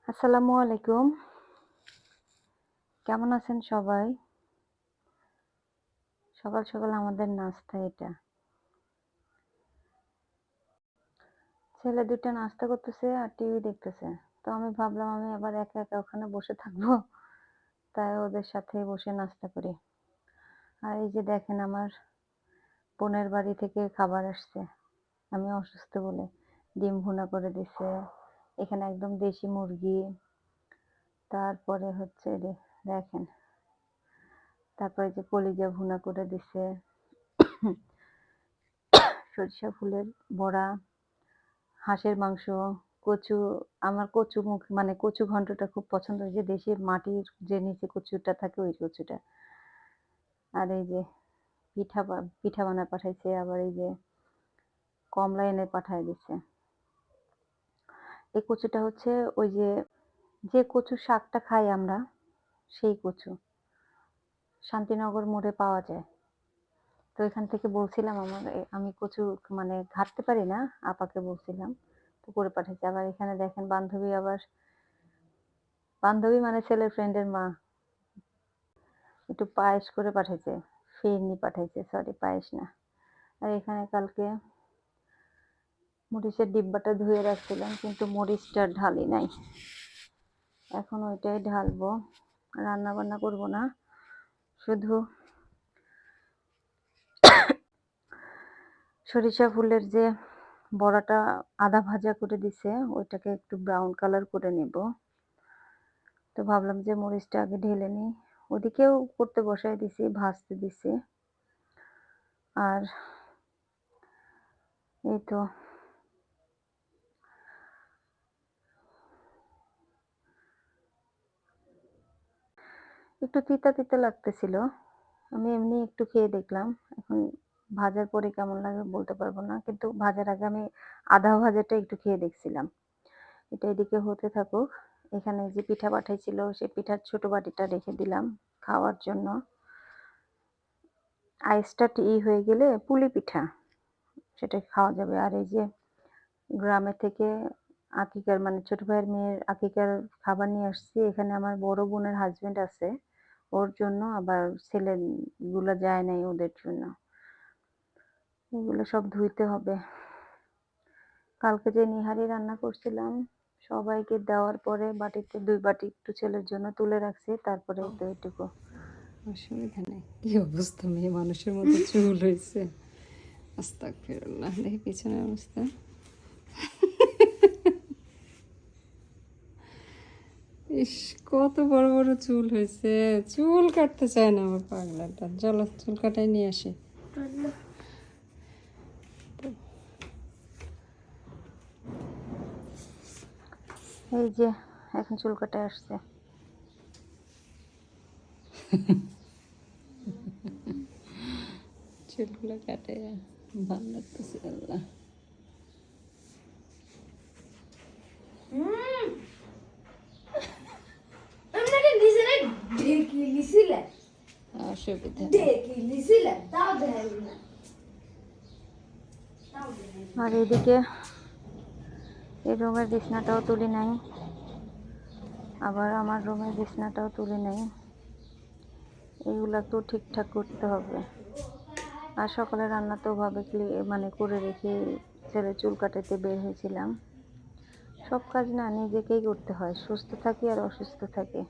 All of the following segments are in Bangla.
আসসালামু আলাইকুম। কেমন আছেন সবাই? সকাল, সকাল আমাদের নাস্তা এটা। ছেলে ২ টা নাস্তা করতেছে আর টিভি দেখতেছে। তো আমি ভাবলাম আমি আবার একা, একা ওখানে বসে থাকবো। তাই ওদের সাথেই বসে নাস্তা করি। আর এই যে দেখেন আমার বোনের বাড়ি থেকে খাবার আসছে। আমি অসুস্থ বলে। ডিম ভুনা করে দিছে। এখানে একদম দেশি মুরগি। তারপরে হচ্ছে দেখেন। তারপরে যে কলিজা ভুনা করে দিছে। সরিষা ফুলের বড়া। হাঁসের মাংস, কচু, আমার কচু মানে কচু ঘন্টটা খুব পছন্দ। ওই যে দেশের মাটির যে নিচে কচুটা থাকে ওই কচুটা। আর এই যে পিঠা বানায় পাঠাইছে। আবার এই যে কমলা এনে পাঠায় দিছে। এই কচুটা হচ্ছে ওই যে কচুর শাকটা খাই আমরা, সেই কচু। শান্তিনগর মোড়ে পাওয়া যায়। তো এখান থেকে বলছিলাম আমি কচু মানে ঘাঁটতে পারি না, আপাকে বলছিলাম। তো করে পাঠাইছে। আবার এখানে দেখেন বান্ধবী মানে ছেলের ফ্রেন্ডের মা একটু পায়েস করে পাঠাইছে। ফিরনি পাঠাইছে, সরি পায়েস না। আর এখানে কালকে মরিচের ডিব্বাটা ধুয়ে রাখছিলাম কিন্তু মরিচটা ঢালি নাই। এখন ওইটাই ঢালবো। রান্না বান্না করব না। শুধু সরিষা ফুলের যে বড়াটা আধা ভাজা করে দিছে ওইটাকে একটু ব্রাউন কালার করে নেব। তো ভাবলাম যে মরিচটা আগে ঢেলে নিই। ওদিকেও করতে বসায় দিছি, ভাজতে দিছি। আর এই তো একটু তিতা, তিতা লাগতেছিল। আমি এমনি একটু খেয়ে দেখলাম। এখন ভাজার পরে কেমন লাগে বলতে পারব না। কিন্তু ভাজার আগে আমি আধা ভাজাটা একটু খেয়ে দেখছিলাম। এটা এদিকে হতে থাকুক। এখানে যে পিঠা পাঠাইছিল সেই পিঠার ছোট বাটিটা রেখে দিলাম খাওয়ার জন্য। আইসটা হয়ে গেলে পুলি পিঠা সেটা খাওয়া যাবে। আর এই যে গ্রামে থেকে আকিকার মানে ছোট ভাইয়ের মেয়ের আকিকার খাবার নিয়ে আসছি। এখানে আমার বড় বোনের হাসব্যান্ড আছে। ওর জন্য আবার ছেলেগুলা যায় নাই ওদের জন্য। এগুলো সব ধুইতে হবে। কালকে যে নিহারি রান্না করছিলাম সবাইকে দেওয়ার পরে বাটিতে ২ বাটি একটু ছেলের জন্য তুলে রাখছি। তারপরে তো এটুকু। অসুবিধা নেই। কি অবস্থা, মেয়ে মানুষের মতো চুল হয়েছে। আস্তাগফিরুল্লাহ। দেখি পিছনের অবস্থা। ইস, কত বড় বড় চুল হয়েছে। চুল কাটতে চায় না আমার পাগলাটা। চলো চুল কাটাই নিয়ে আসি। এই যে এখন চুল কাটায় আসছে। চুলগুলো কাটে ভালো লাগতেছে। আল্লাহ, অসুবিধা নেই। আর এদিকে এই রুমের বিছনাটাও তুলি নাই। আবার আমার রুমের বিছনাটাও তুলি নাই। এগুলো একটু ঠিকঠাক করতে হবে। আর সকালে রান্না তো ওভাবে মানে করে রেখে ছেলের চুল কাটাতে বের হয়েছিলাম। সব কাজ না নিজেকেই করতে হয়। সুস্থ থাকি আর অসুস্থ থাকি।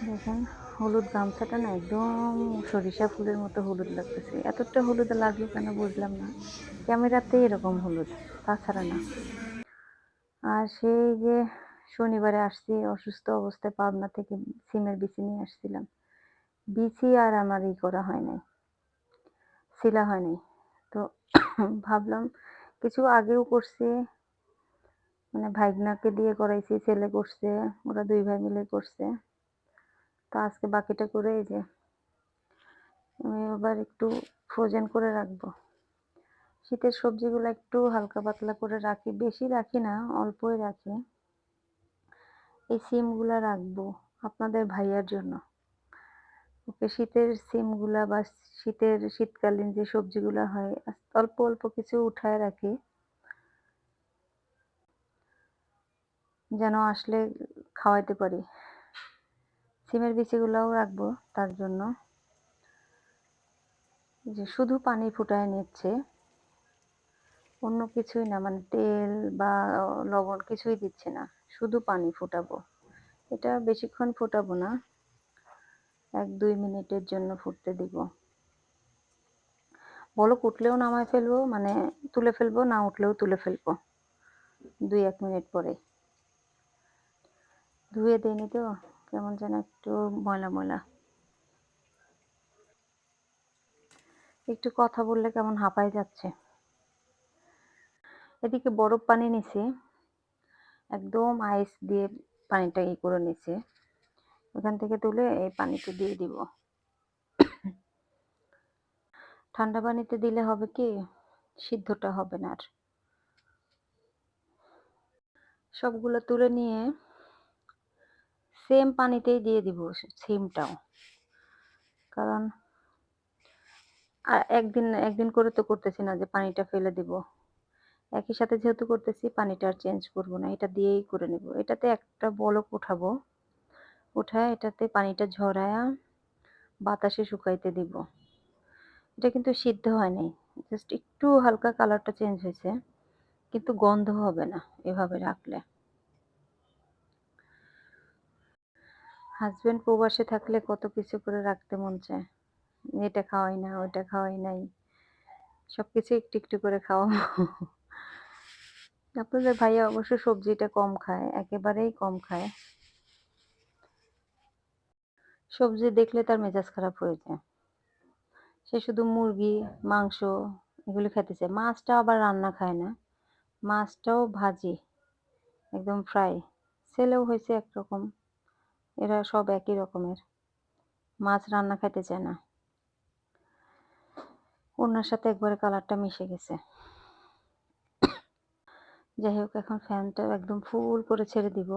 দেখেন হলুদ গামছাটা না একদম সরিষা ফুলের মতো হলুদ লাগতেছে। এতটা হলুদ লাগলো কেন বুঝলাম না। ক্যামেরাতে এরকম হলুদ, তাছাড়া না। আর সেই যে শনিবারে আসছি অসুস্থ অবস্থায় পাবনা থেকে সিমের বিচি নিয়ে আসছিলাম। বিচি আর আমার করা হয় নাই, ছিলা হয় নাই। তো ভাবলাম কিছু আগেও করছি, মানে ভাইগনাকে দিয়ে করাইছি, ছেলে করছে, ওরা ২ ভাই মিলে করছে। তো আজকে বাকিটা করে এই যে আমি আবার একটু ফ্রোজেন করে রাখবো। শীতের সবজিগুলো একটু হালকা পাতলা করে রাখি, বেশি রাখি না, অল্পই রাখি। এই সিমগুলা রাখবো আপনাদের ভাইয়ার জন্য। ওকে শীতের সিমগুলা বা শীতকালীন যে সবজিগুলা হয় অল্প, অল্প কিছু উঠায় রাখি। যেন আসলে খাওয়াইতে পারি। সিমের বিচিগুলাও রাখবো তার জন্য। যে শুধু পানি ফুটায় নিচ্ছে, অন্য কিছুই না, মানে তেল বা লবণ কিছুই দিচ্ছি না। শুধু পানি ফুটাবো। এটা বেশিক্ষণ ফুটাবো না। ১-২ মিনিটের জন্য ফুটতে দিব। বলক উঠলেও নামায় ফেলবো, মানে তুলে ফেলবো, না উঠলেও তুলে ফেলবো। ২-১ মিনিট পরে। ধুয়ে দেইনি তো, কেমন যেন একটু ময়লা, ময়লা। একটু কথা বললে কেমন হাঁপায় যাচ্ছে। এদিকে বরফ পানি নিছি। একদম আইস দিয়ে পানিটা করে নিছি। ওখান থেকে তুলে এই পানিতে দিয়ে দিব। ঠান্ডা পানিতে দিলে হবে কি, সিদ্ধটা হবে না আর। সবগুলো তুলে নিয়ে সেম পানিতেই দিয়ে দিব সিমটাও। কারণ একদিন করে তো করতেছি না যে পানিটা ফেলে দিব। একই সাথে যেহেতু করতেছি, পানিটা আর চেঞ্জ করব না। এটা দিয়েই করে নেব। এটাতে একটা বলক উঠাবো। উঠায় এটাতে পানিটা ঝরায়া বাতাসে শুকাইতে দিব। এটা কিন্তু সিদ্ধ হয় নাই। জাস্ট একটু হালকা কালারটা চেঞ্জ হয়েছে। কিন্তু গন্ধ হবে না এভাবে রাখলে। হাসব্যান্ড প্রবাসে থাকলে কত কিছু করে রাখতে মন চায়। এটা খাওয়াই না, ওইটা খাওয়াই নাই। সবকিছু একটু, একটু করে খাওয়াবো। আপনাদের ভাইয়া অবশ্য সবজিটা কম খায়, একেবারেই কম খায়। সবজি দেখলে তার মেজাজ খারাপ হয়ে যায়। সে শুধু মুরগি, মাংস এগুলো খেতে চায়। মাছটা আবার রান্না খায় না। মাছটাও ভাজি, একদম ফ্রাই। ছেলেও হইছে একরকম। এরা সব একই রকমের। মাছ রান্না খাইতে চায় না। ওড়নার সাথে একবারে কালারটা মিশে গেছে। যাই হোক, এখন ফ্যানটা একদম ফুল করে ছেড়ে দিব।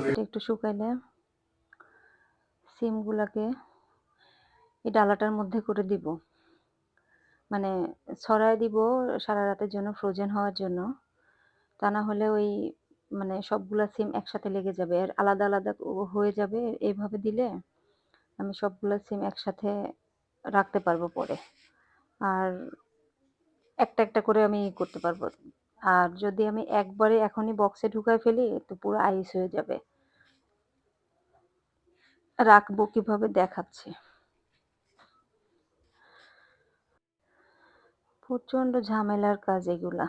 এটা একটু শুকাইলে সিমগুলাকে এই ডালাটার মধ্যে করে দিব। মানে ছড়ায় দিব সারা রাতের জন্য, ফ্রোজেন হওয়ার জন্য। তা না হলে ওই মানে সবগুলা সিম একসাথে লেগে যাবে। আর আলাদা, আলাদা হয়ে যাবে। এভাবে দিলে আমি সবগুলা সিম একসাথে রাখতে পারবো পরে। আর একটা, একটা করে আমি করতে পারবো। আর যদি আমি একবারে এখনই বক্সে ঢুকায় ফেলি তো পুরো আইস হয়ে যাবে। রাখবো কিভাবে দেখাচ্ছি। প্রচন্ড ঝামেলার কাজ এগুলা।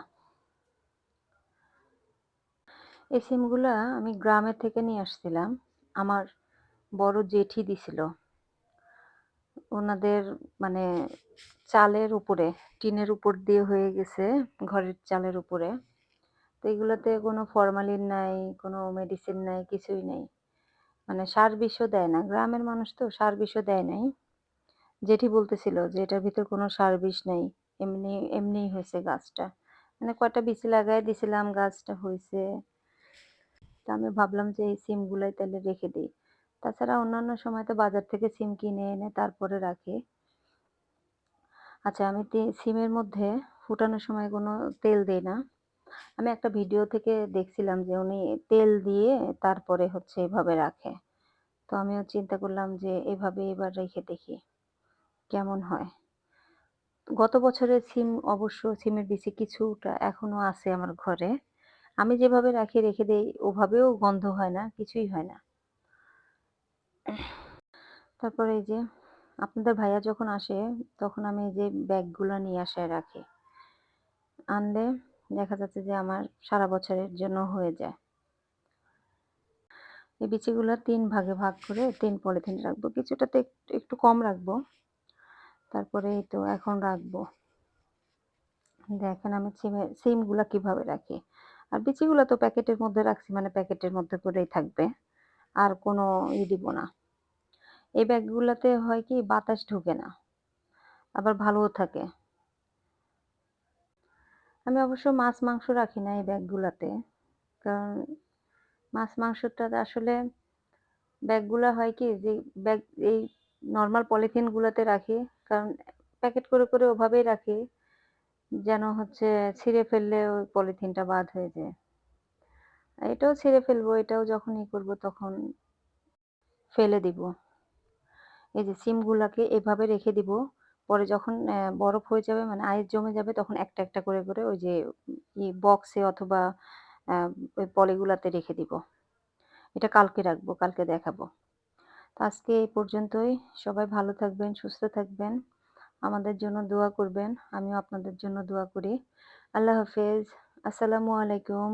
এই সিমগুলা আমি গ্রামের থেকে নিয়ে আসছিলাম। আমার বড় জেঠি দিছিল। ওনাদের মানে চালের উপরে, টিনের উপর দিয়ে হয়ে গেছে, ঘরের চালের উপরে। তো এগুলাতে কোনো ফরমালিন নাই, কোনো মেডিসিন নাই, কিছুই নাই। মানে সার বিষও দেয় না। গ্রামের মানুষ তো সার বিষও দেয় নাই। জেঠি বলতেছিল যে এটার ভিতর কোনো সার বিষ নাই। এমনিই হয়েছে গাছটা। মানে কয়টা বিচি লাগায় দিছিলাম, গাছটা হইছে। তো আমি ভাবলাম যে এই সিমগুলাই তাহলে রেখে দেই। তাছাড়া অন্যান্য সময় তো বাজার থেকে সিম কিনে এনে তারপরে রাখি। আচ্ছা, আমি সিমের মধ্যে ফুটানোর সময় কোনো তেল দেই না। আমি একটা ভিডিও থেকে দেখছিলাম যে উনি তেল দিয়ে তারপরে হচ্ছে এভাবে রাখে। তো আমিও চিন্তা করলাম যে এভাবে এবার রেখে দেখি কেমন হয়। গত বছরের সিম অবশ্য, সিমের বিচি কিছুটা এখনো আছে আমার ঘরে। আমি যেভাবে রাখি রেখে দেই ওভাবেও গন্ধ হয় না, কিছুই হয় না। তারপরে এই যে আপনাদের ভাইয়া যখন আসে তখন আমি এই যে ব্যাগগুলা নিয়ে আসায় রাখি। আনলে দেখা যাচ্ছে যে আমার সারা বছরের জন্য হয়ে যায়। এই বিচিগুলা ৩ ভাগে ভাগ করে ৩ পলিথিনে রাখবো। কিছুটাতে একটু কম রাখবো। তারপরে এই তো এখন রাখবো। দেখেন আমি সিমগুলা কিভাবে রাখি। আর বিচিগুলা তো প্যাকেটের মধ্যে রাখছি, মানে প্যাকেটের মধ্যে করেই থাকবে। আর কোনো দিব না। এই ব্যাগগুলাতে হয় কি বাতাস ঢোকে না। আবার ভালোও থাকে। আমি অবশ্য মাছ মাংস রাখি না এই ব্যাগগুলাতে। কারণ মাছ মাংসটা আসলে ব্যাগগুলা হয় কি যে ব্যাগ এই নরমাল পলিথিন গুলাতে রাখি। কারণ প্যাকেট করে, করে ওভাবেই রাখি। যেন হচ্ছে ছিঁড়ে ফেললে ওই পলিথিনটা বাদ হয়ে যায়। এটাও ছিঁড়ে ফেলবো, এটাও যখন করব তখন ফেলে দিব। এই যে সিমগুলাকে এভাবে রেখে দিব। পরে যখন বরফ হয়ে যাবে মানে আইস জমে যাবে তখন একটা, একটা করে ওই যে বক্সে অথবা আ ওই পলিগুলাতে রেখে দিব। এটা কালকে রাখবো, কালকে দেখাবো। তো আজকে এই পর্যন্তই। সবাই ভালো থাকবেন, সুস্থ থাকবেন। আমাদের জন্য দোয়া করবেন। আমিও আপনাদের জন্য দোয়া করি। আল্লাহ হাফেজ। আসসালামু আলাইকুম।